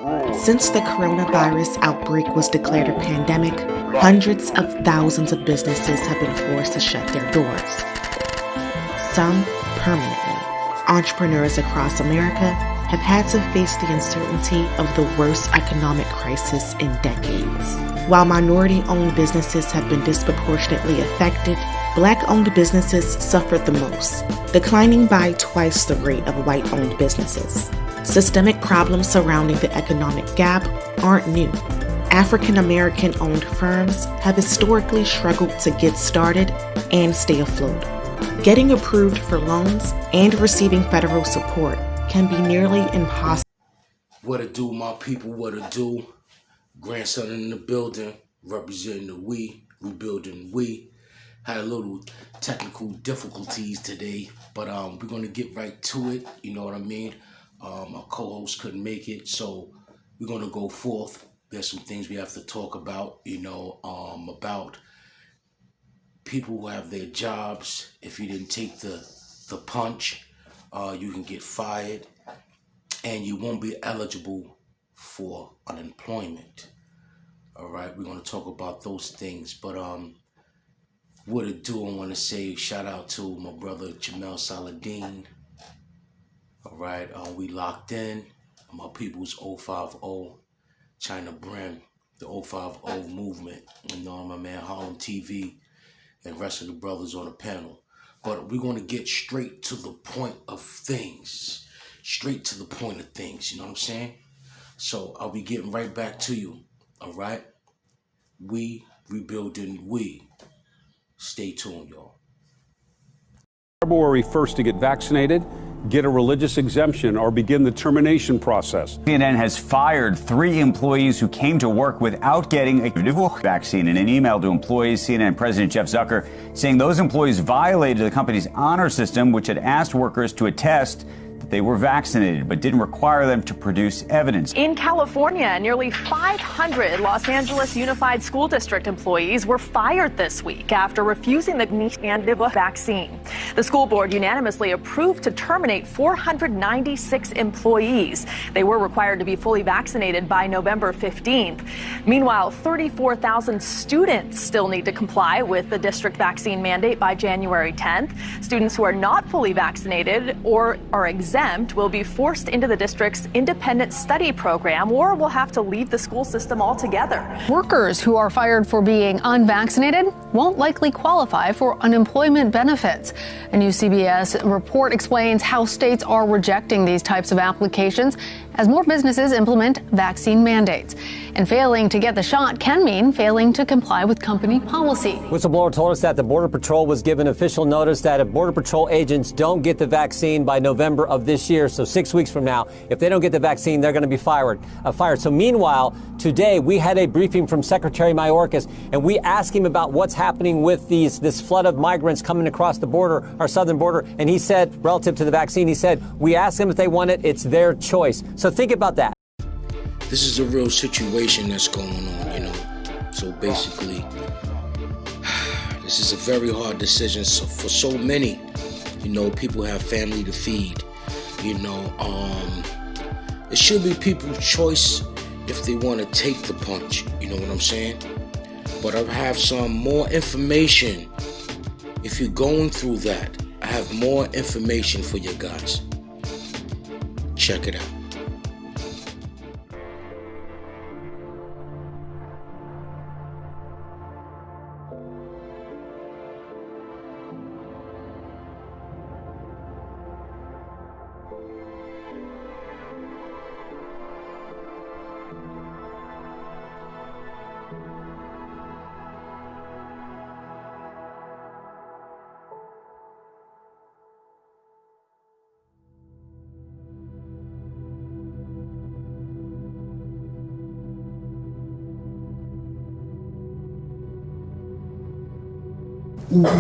Since the coronavirus outbreak was declared a pandemic, hundreds of thousands of businesses have been forced to shut their doors. Some permanently. Entrepreneurs across America have had to face the uncertainty of the worst economic crisis in decades. While minority-owned businesses have been disproportionately affected, Black-owned businesses suffered the most, declining by twice the rate of white-owned businesses. Systemic problems surrounding the economic gap aren't new. African-American-owned firms have historically struggled to get started and stay afloat. Getting approved for loans and receiving federal support can be nearly impossible. What it do, my people, what it do? Grandson in the building, representing the we building we. Had a little technical difficulties today, but we're going to get right to it, you know what I mean? Our co-host couldn't make it, so we're going to go forth. There's some things we have to talk about, you know, about people who have their jobs. If you didn't take the punch, you can get fired, and you won't be eligible for unemployment. All right, we're going to talk about those things, but what it do, I want to say shout out to my brother Jamel Saladin. All right, we locked in. My people's 050, China Brim, the 050 movement, you know, my man Harlem TV, and rest of the brothers on the panel. But we're going to get straight to the point of things. Straight to the point of things, you know what I'm saying? So I'll be getting right back to you, all right? We rebuilding we. Stay tuned, y'all. February 1st to get vaccinated, get a religious exemption, or begin the termination process. CNN has fired 3 employees who came to work without getting a vaccine. In an email to employees, CNN President Jeff Zucker saying those employees violated the company's honor system, which had asked workers to attest that they were vaccinated, but didn't require them to produce evidence. In California, nearly 500 Los Angeles Unified School District employees were fired this week after refusing the vaccine. The school board unanimously approved to terminate 496 employees. They were required to be fully vaccinated by November 15th. Meanwhile, 34,000 students still need to comply with the district vaccine mandate by January 10th. Students who are not fully vaccinated or are exempt will be forced into the district's independent study program or will have to leave the school system altogether. Workers who are fired for being unvaccinated won't likely qualify for unemployment benefits. A new CBS report explains how states are rejecting these types of applications as more businesses implement vaccine mandates. And failing to get the shot can mean failing to comply with company policy. Whistleblower told us that the Border Patrol was given official notice that if Border Patrol agents don't get the vaccine by November of this year, so 6 weeks from now, if they don't get the vaccine, they're going to be fired. So meanwhile, today we had a briefing from Secretary Mayorkas, and we asked him about what's happening with this flood of migrants coming across the border, our southern border. And he said, relative to the vaccine, he said, we asked them if they want it. It's their choice. So think about that. This is a real situation that's going on, you know. So basically, this is a very hard decision for so many. You know, people have family to feed. You know, it should be people's choice if they want to take the punch. You know what I'm saying? But I have some more information. If you're going through that, I have more information for you guys. Check it out.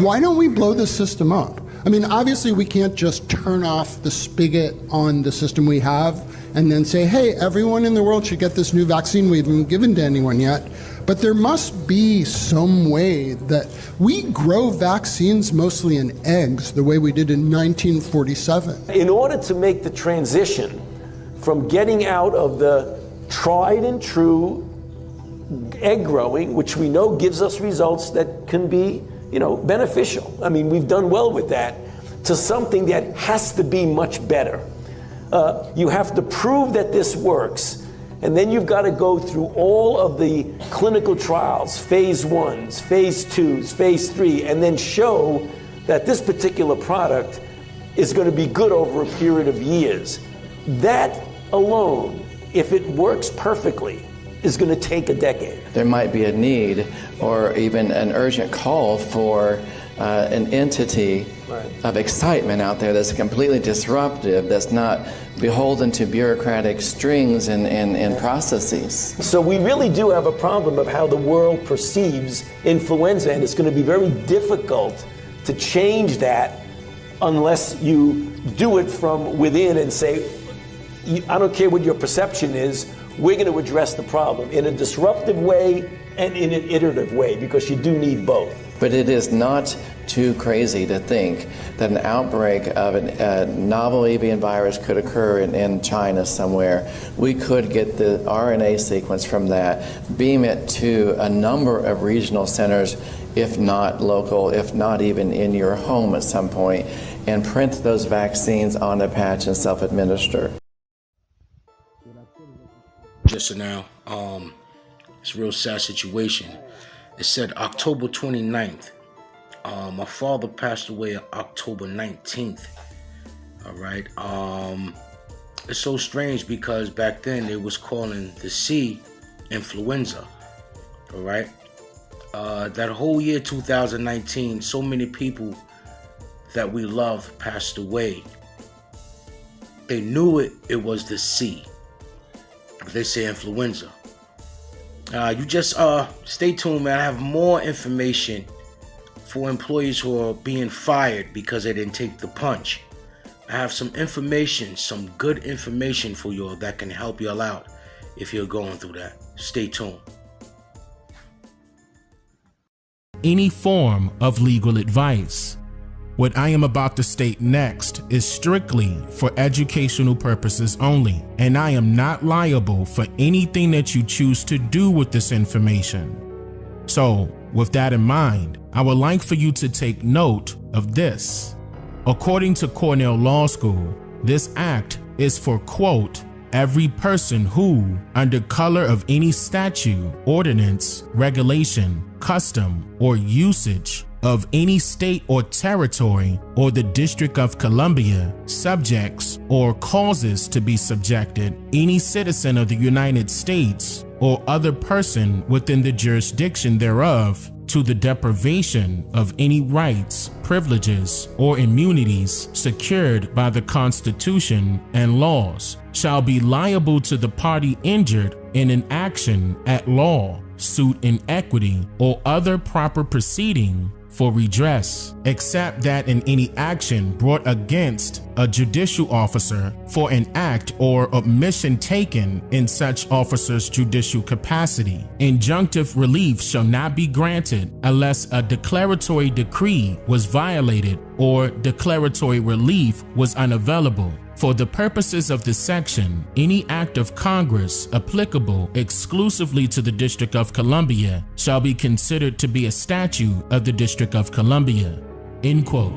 Why don't we blow this system up? I mean, obviously we can't just turn off the spigot on the system we have and then say, hey, everyone in the world should get this new vaccine we haven't given to anyone yet. But there must be some way that we grow vaccines mostly in eggs, the way we did in 1947. In order to make the transition from getting out of the tried and true egg growing, which we know gives us results that can be, beneficial. I mean, we've done well with that, to something that has to be much better. You have to prove that this works, and then you've got to go through all of the clinical trials, phase 1s, phase 2s, phase 3, and then show that this particular product is going to be good over a period of years. That alone, if it works perfectly, is going to take a decade. There might be a need or even an urgent call for an entity of excitement out there that's completely disruptive, that's not beholden to bureaucratic strings and processes. So we really do have a problem of how the world perceives influenza, and it's going to be very difficult to change that unless you do it from within and say, I don't care what your perception is, we're going to address the problem in a disruptive way and in an iterative way, because you do need both. But it is not too crazy to think that an outbreak of a novel avian virus could occur in China somewhere. We could get the RNA sequence from that, beam it to a number of regional centers, if not local, if not even in your home at some point, and print those vaccines on a patch and self-administer. Just now, it's a real sad situation. It said October 29th. My father passed away on October 19th. All right. It's so strange because back then they was calling the C influenza. All right. That whole year 2019, so many people that we love passed away. They knew it was the C. They say influenza. You just stay tuned, man. I have more information for employees who are being fired because they didn't take the punch. I have some information, some good information for you all that can help you all out if you're going through that. Stay tuned. Any form of legal advice. What I am about to state next is strictly for educational purposes only, and I am not liable for anything that you choose to do with this information. So, with that in mind, I would like for you to take note of this. According to Cornell Law School, this act is for, quote, every person who, under color of any statute, ordinance, regulation, custom, or usage of any state or territory or the District of Columbia, subjects or causes to be subjected any citizen of the United States or other person within the jurisdiction thereof to the deprivation of any rights, privileges, or immunities secured by the Constitution and laws shall be liable to the party injured in an action at law, suit in equity, or other proper proceeding for redress, except that in any action brought against a judicial officer for an act or omission taken in such officer's judicial capacity, injunctive relief shall not be granted unless a declaratory decree was violated or declaratory relief was unavailable. For the purposes of this section, any act of Congress applicable exclusively to the District of Columbia shall be considered to be a statute of the District of Columbia. End quote.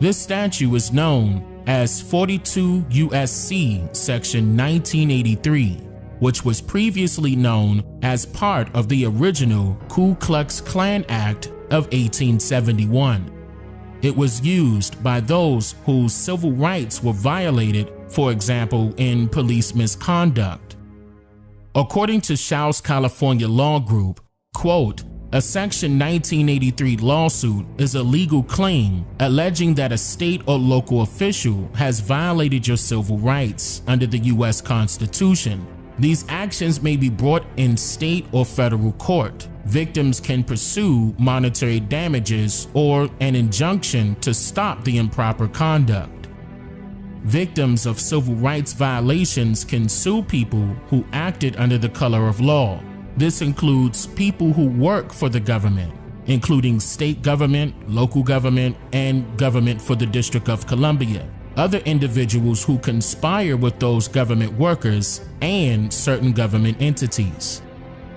This statute is known as 42 U.S.C. Section 1983, which was previously known as part of the original Ku Klux Klan Act of 1871. It was used by those whose civil rights were violated, for example, in police misconduct. According to Shouse California Law Group, quote, a Section 1983 lawsuit is a legal claim alleging that a state or local official has violated your civil rights under the U.S. Constitution. These actions may be brought in state or federal court. Victims can pursue monetary damages or an injunction to stop the improper conduct. Victims of civil rights violations can sue people who acted under the color of law. This includes people who work for the government, including state government, local government, and government for the District of Columbia. other individuals who conspire with those government workers and certain government entities.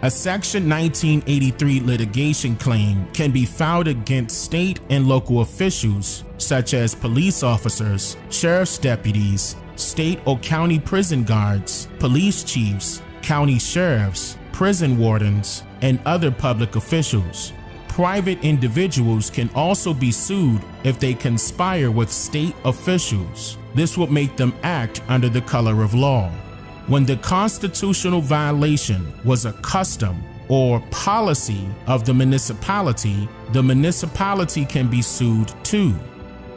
A Section 1983 litigation claim can be filed against state and local officials, such as police officers, sheriff's deputies, state or county prison guards, police chiefs, county sheriffs, prison wardens, and other public officials. Private individuals can also be sued if they conspire with state officials. This would make them act under the color of law. When the constitutional violation was a custom or policy of the municipality can be sued too.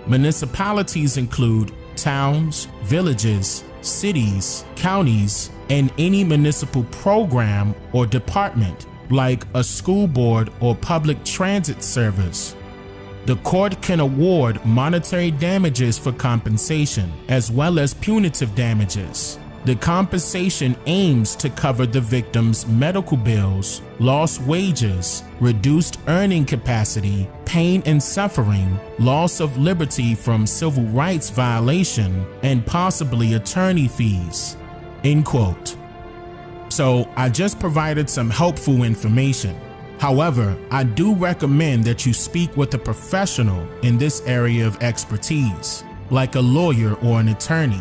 Municipalities include towns, villages, cities, counties, and any municipal program or department, like a school board or public transit service. The court can award monetary damages for compensation, as well as punitive damages. The compensation aims to cover the victim's medical bills, lost wages, reduced earning capacity, pain and suffering, loss of liberty from civil rights violation, and possibly attorney fees." End quote. So I just provided some helpful information. However, I do recommend that you speak with a professional in this area of expertise, like a lawyer or an attorney.